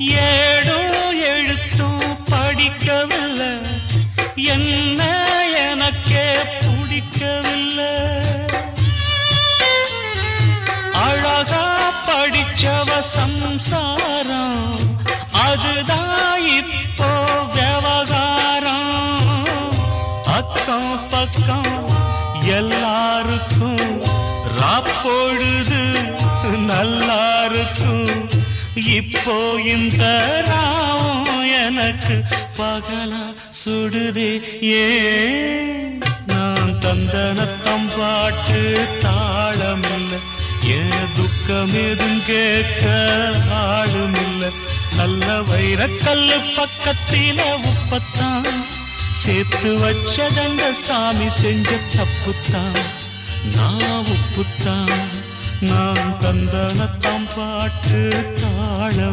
ஏடும் எழுத்தும் படிக்கவில்லை, என்ன எனக்கே பிடிக்கவில்லை. அழகா படிச்சவ சம்சாரம், அதுதான் இப்போ விவகாரம். அக்கம் பக்கம் எல்லாருக்கும் ராப்பொழுது நல்லா இருக்கும். இப்போ இந்த ராவும் எனக்கு பகலா சுடுதே. ஏன் நான் தந்தனத்தம் பாட்டு தாளமில்லை, ஏன் துக்கம் எதும் கேட்க ஆளுமில்லை. நல்ல வைரக்கல்லு பக்கத்தில உப்பத்தான் சேர்த்து வச்சதங்க சாமி செஞ்ச தப்புத்தான். நான் உப்புத்தான், நான் தந்தனத்தம் பாட்டு தாளம்.